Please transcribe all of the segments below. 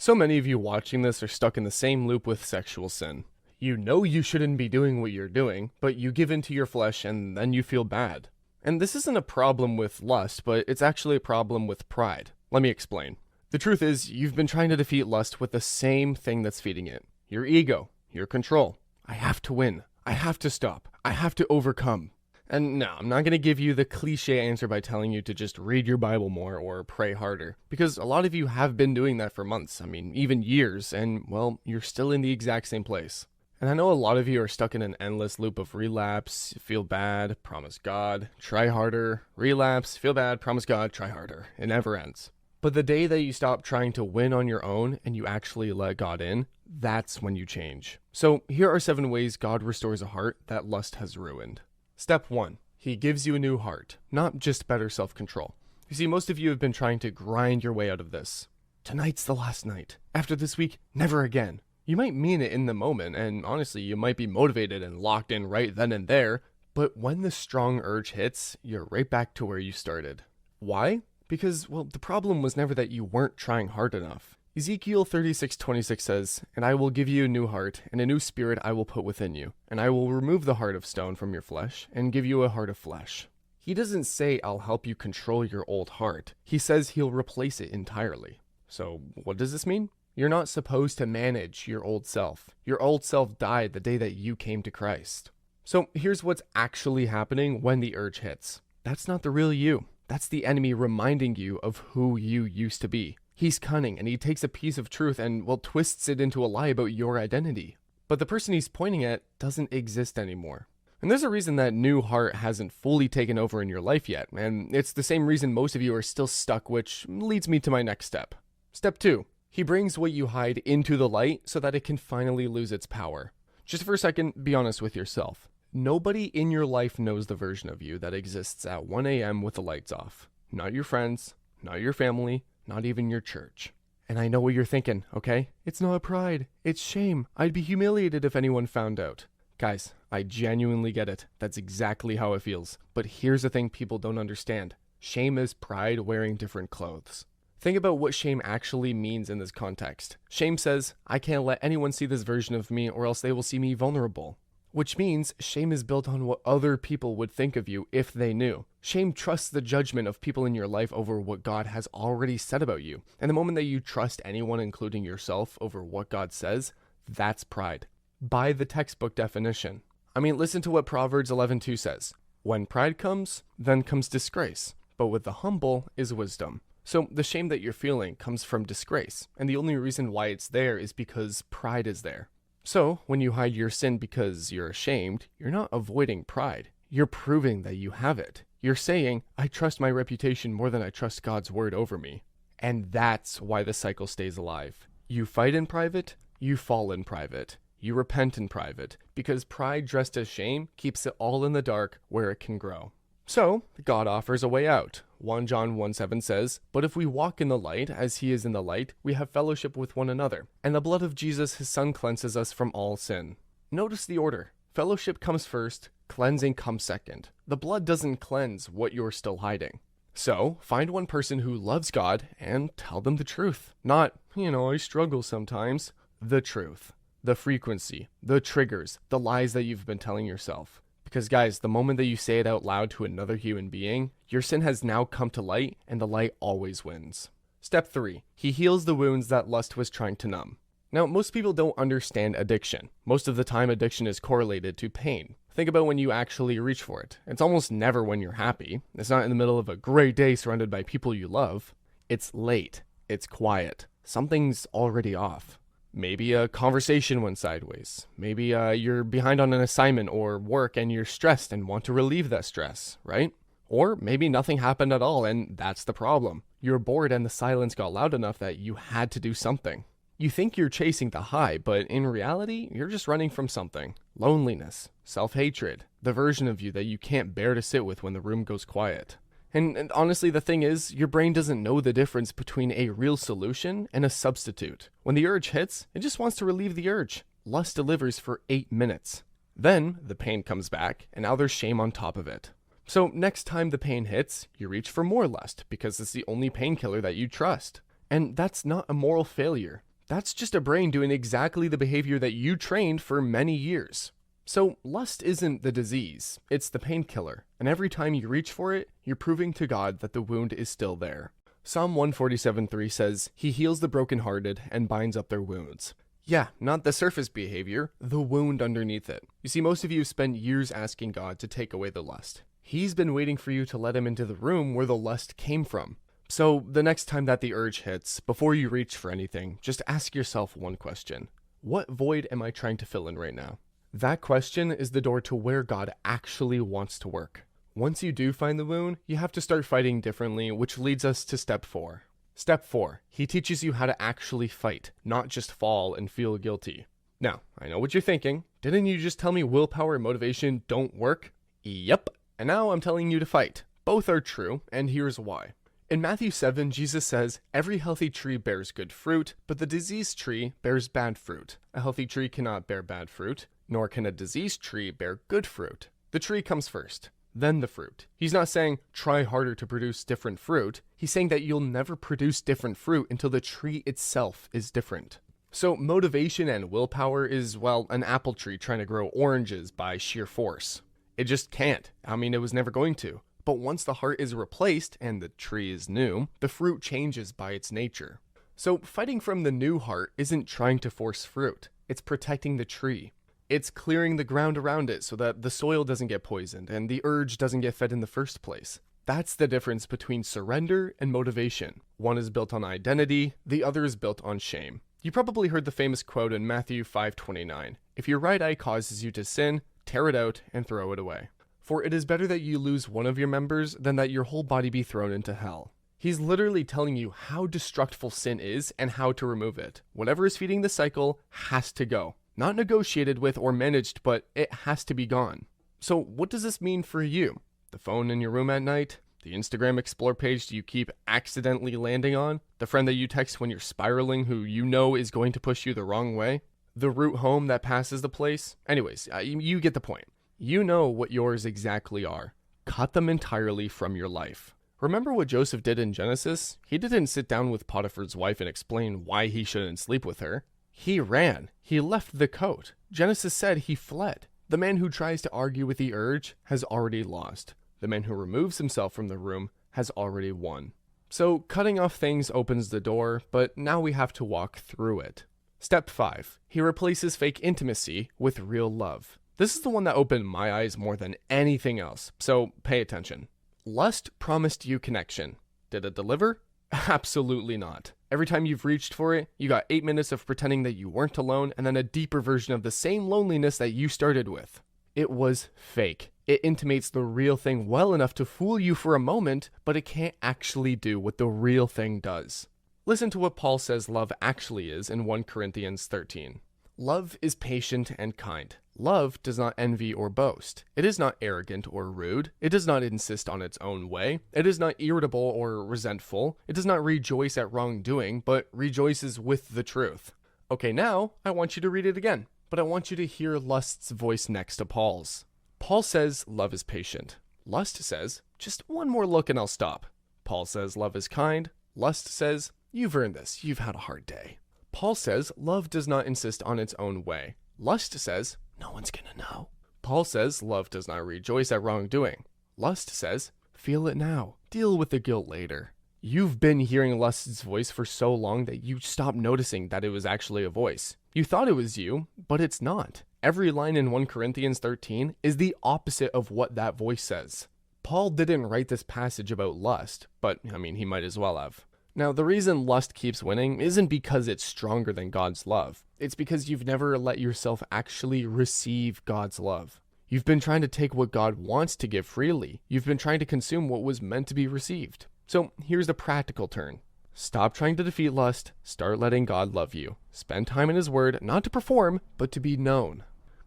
So many of you watching this are stuck in the same loop with sexual sin. You know you shouldn't be doing what you're doing, but you give in to your flesh and then you feel bad. And this isn't a problem with lust, but it's actually a problem with pride. Let me explain. The truth is, you've been trying to defeat lust with the same thing that's feeding it. Your ego, your control. I have to win. I have to stop. I have to overcome. And no, I'm not going to give you the cliche answer by telling you to just read your Bible more or pray harder, because a lot of you have been doing that for months, even years, and well, you're still in the exact same place. And I know a lot of you are stuck in an endless loop of relapse, feel bad, promise God, try harder, relapse, feel bad, promise God, try harder. It never ends. But the day that you stop trying to win on your own and you actually let God in, that's when you change. So here are 7 ways God restores a heart that lust has ruined. Step 1. He gives you a new heart, not just better self-control. You see, most of you have been trying to grind your way out of this. Tonight's the last night. After this week, never again. You might mean it in the moment, and honestly, you might be motivated and locked in right then and there, but when the strong urge hits, you're right back to where you started. Why? Because, well, the problem was never that you weren't trying hard enough. Ezekiel 36:26 says, "And I will give you a new heart, and a new spirit I will put within you. And I will remove the heart of stone from your flesh, and give you a heart of flesh." He doesn't say, "I'll help you control your old heart." He says he'll replace it entirely. So, what does this mean? You're not supposed to manage your old self. Your old self died the day that you came to Christ. So, here's what's actually happening when the urge hits. That's not the real you. That's the enemy reminding you of who you used to be. He's cunning, and he takes a piece of truth and, well, twists it into a lie about your identity. But the person he's pointing at doesn't exist anymore. And there's a reason that new heart hasn't fully taken over in your life yet, and it's the same reason most of you are still stuck, which leads me to my next step. Step 2. He brings what you hide into the light so that it can finally lose its power. Just for a second, be honest with yourself. Nobody in your life knows the version of you that exists at 1 a.m. with the lights off. Not your friends, not your family, not even your church. And I know what you're thinking, okay? It's not pride, it's shame. I'd be humiliated if anyone found out. Guys, I genuinely get it. That's exactly how it feels. But here's the thing people don't understand. Shame is pride wearing different clothes. Think about what shame actually means in this context. Shame says, I can't let anyone see this version of me or else they will see me vulnerable. Which means shame is built on what other people would think of you if they knew. Shame trusts the judgment of people in your life over what God has already said about you. And the moment that you trust anyone, including yourself, over what God says, that's pride. By the textbook definition. Listen to what Proverbs 11:2 says. When pride comes, then comes disgrace. But with the humble is wisdom. So the shame that you're feeling comes from disgrace. And the only reason why it's there is because pride is there. So, when you hide your sin because you're ashamed, you're not avoiding pride. You're proving that you have it. You're saying, I trust my reputation more than I trust God's word over me. And that's why the cycle stays alive. You fight in private, you fall in private. You repent in private, because pride dressed as shame keeps it all in the dark where it can grow. So, God offers a way out. 1 John 1:7 says, But if we walk in the light, as he is in the light, we have fellowship with one another, and the blood of Jesus, his son, cleanses us from all sin. Notice the order. Fellowship comes first, cleansing comes second. The blood doesn't cleanse what you're still hiding. So, find one person who loves God and tell them the truth. Not, I struggle sometimes. The truth. The frequency, the triggers, the lies that you've been telling yourself. Because guys, the moment that you say it out loud to another human being, your sin has now come to light, and the light always wins. Step 3. He heals the wounds that lust was trying to numb. Now, most people don't understand addiction. Most of the time, addiction is correlated to pain. Think about when you actually reach for it. It's almost never when you're happy. It's not in the middle of a great day surrounded by people you love. It's late. It's quiet. Something's already off. Maybe a conversation went sideways. Maybe you're behind on an assignment or work and you're stressed and want to relieve that stress, right? Or maybe nothing happened at all and that's the problem. You're bored and the silence got loud enough that you had to do something. You think you're chasing the high, but in reality, you're just running from something. Loneliness, self-hatred, the version of you that you can't bear to sit with when the room goes quiet. And honestly, the thing is, your brain doesn't know the difference between a real solution and a substitute. When the urge hits, it just wants to relieve the urge. Lust delivers for 8 minutes. Then, the pain comes back, and now there's shame on top of it. So, next time the pain hits, you reach for more lust, because it's the only painkiller that you trust. And that's not a moral failure. That's just a brain doing exactly the behavior that you trained for many years. So lust isn't the disease, it's the painkiller, and every time you reach for it, you're proving to God that the wound is still there. Psalm 147:3 says, "He heals the brokenhearted and binds up their wounds." Yeah, not the surface behavior, the wound underneath it. You see, most of you have spent years asking God to take away the lust. He's been waiting for you to let him into the room where the lust came from. So the next time that the urge hits, before you reach for anything, just ask yourself one question. What void am I trying to fill in right now? That question is the door to where God actually wants to work. Once you do find the wound, you have to start fighting differently, which leads us to step 4. Step 4, he teaches you how to actually fight, not just fall and feel guilty. Now, I know what you're thinking. Didn't you just tell me willpower and motivation don't work? Yep, and now I'm telling you to fight. Both are true, and here's why. In Matthew 7, Jesus says, "Every healthy tree bears good fruit, but the diseased tree bears bad fruit. A healthy tree cannot bear bad fruit, nor can a diseased tree bear good fruit." The tree comes first, then the fruit. He's not saying, try harder to produce different fruit. He's saying that you'll never produce different fruit until the tree itself is different. So motivation and willpower is, well, an apple tree trying to grow oranges by sheer force. It just can't. I mean, it was never going to. But once the heart is replaced and the tree is new, the fruit changes by its nature. So fighting from the new heart isn't trying to force fruit. It's protecting the tree. It's clearing the ground around it so that the soil doesn't get poisoned and the urge doesn't get fed in the first place. That's the difference between surrender and motivation. One is built on identity, the other is built on shame. You probably heard the famous quote in Matthew 5:29. "If your right eye causes you to sin, tear it out and throw it away. For it is better that you lose one of your members than that your whole body be thrown into hell." He's literally telling you how destructive sin is and how to remove it. Whatever is feeding the cycle has to go. Not negotiated with or managed, but it has to be gone. So what does this mean for you? The phone in your room at night? The Instagram Explore page you keep accidentally landing on? The friend that you text when you're spiraling who you know is going to push you the wrong way? The route home that passes the place? Anyways, you get the point. You know what yours exactly are. Cut them entirely from your life. Remember what Joseph did in Genesis? He didn't sit down with Potiphar's wife and explain why he shouldn't sleep with her. He ran. He left the coat. Genesis said he fled. The man who tries to argue with the urge has already lost. The man who removes himself from the room has already won. So cutting off things opens the door, but now we have to walk through it. Step 5. He replaces fake intimacy with real love. This is the one that opened my eyes more than anything else, so pay attention. Lust promised you connection. Did it deliver? Absolutely not. Every time you've reached for it, you got 8 minutes of pretending that you weren't alone and then a deeper version of the same loneliness that you started with. It was fake. It intimates the real thing well enough to fool you for a moment, but it can't actually do what the real thing does. Listen to what Paul says love actually is in 1 Corinthians 13. Love is patient and kind. Love does not envy or boast. It is not arrogant or rude. It does not insist on its own way. It is not irritable or resentful. It does not rejoice at wrongdoing, but rejoices with the truth. Okay, now I want you to read it again, but I want you to hear lust's voice next to Paul's. Paul says love is patient. Lust says, just one more look and I'll stop. Paul says love is kind. Lust says, you've earned this. You've had a hard day. Paul says love does not insist on its own way. Lust says, no one's gonna know. Paul says love does not rejoice at wrongdoing. Lust says, feel it now. Deal with the guilt later. You've been hearing lust's voice for so long that you stopped noticing that it was actually a voice. You thought it was you, but it's not. Every line in 1 Corinthians 13 is the opposite of what that voice says. Paul didn't write this passage about lust, but he might as well have. Now, the reason lust keeps winning isn't because it's stronger than God's love. It's because you've never let yourself actually receive God's love. You've been trying to take what God wants to give freely. You've been trying to consume what was meant to be received. So here's the practical turn. Stop trying to defeat lust. Start letting God love you. Spend time in His Word, not to perform, but to be known.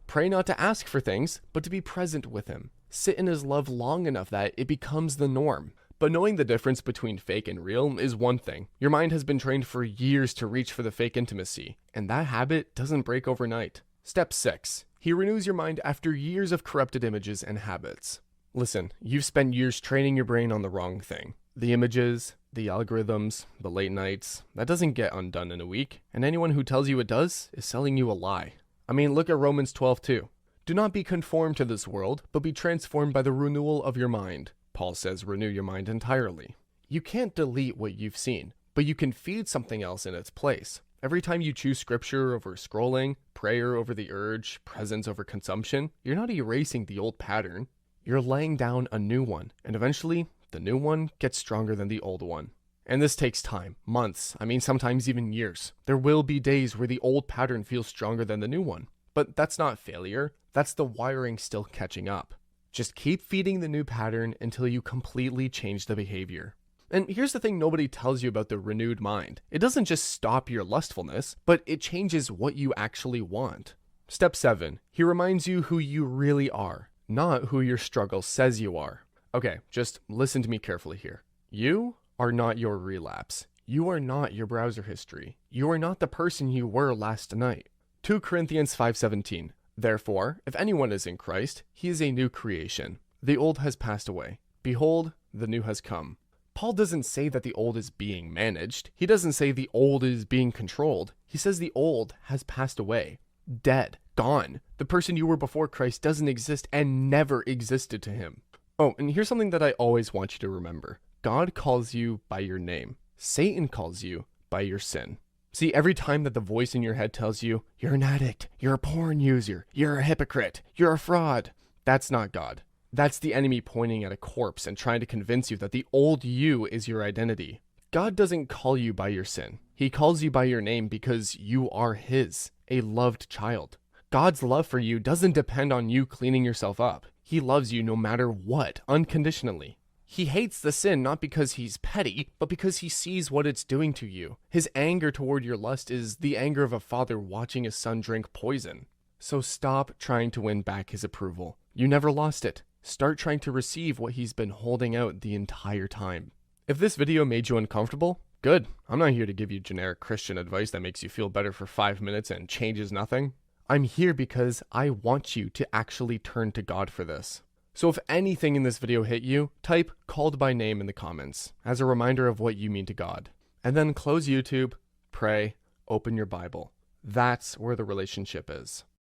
Pray not to ask for things, but to be present with Him. Sit in His love long enough that it becomes the norm. But knowing the difference between fake and real is one thing. Your mind has been trained for years to reach for the fake intimacy, and that habit doesn't break overnight. Step 6. He renews your mind after years of corrupted images and habits. Listen, you've spent years training your brain on the wrong thing. The images, the algorithms, the late nights, that doesn't get undone in a week, and anyone who tells you it does is selling you a lie. I mean, look at Romans 12:2. Do not be conformed to this world, but be transformed by the renewal of your mind. Paul says renew your mind entirely. You can't delete what you've seen, but you can feed something else in its place. Every time you choose scripture over scrolling, prayer over the urge, presence over consumption, you're not erasing the old pattern. You're laying down a new one, and eventually, the new one gets stronger than the old one. And this takes time, months, sometimes even years. There will be days where the old pattern feels stronger than the new one. But that's not failure, that's the wiring still catching up. Just keep feeding the new pattern until you completely change the behavior. And here's the thing nobody tells you about the renewed mind. It doesn't just stop your lustfulness, but it changes what you actually want. Step 7. He reminds you who you really are, not who your struggle says you are. Okay, just listen to me carefully here. You are not your relapse. You are not your browser history. You are not the person you were last night. 2 Corinthians 5:17. Therefore, if anyone is in Christ, he is a new creation. The old has passed away. Behold, the new has come. Paul doesn't say that the old is being managed. He doesn't say the old is being controlled. He says the old has passed away. Dead. Gone. The person you were before Christ doesn't exist and never existed to him. Oh, and here's something that I always want you to remember. God calls you by your name. Satan calls you by your sin. See, every time that the voice in your head tells you, you're an addict, you're a porn user, you're a hypocrite, you're a fraud, that's not God. That's the enemy pointing at a corpse and trying to convince you that the old you is your identity. God doesn't call you by your sin. He calls you by your name because you are his, a loved child. God's love for you doesn't depend on you cleaning yourself up. He loves you no matter what, unconditionally. He hates the sin not because he's petty, but because he sees what it's doing to you. His anger toward your lust is the anger of a father watching his son drink poison. So stop trying to win back his approval. You never lost it. Start trying to receive what he's been holding out the entire time. If this video made you uncomfortable, good. I'm not here to give you generic Christian advice that makes you feel better for 5 minutes and changes nothing. I'm here because I want you to actually turn to God for this. So if anything in this video hit you, type called by name in the comments as a reminder of what you mean to God. And then close YouTube, pray, open your Bible. That's where the relationship is.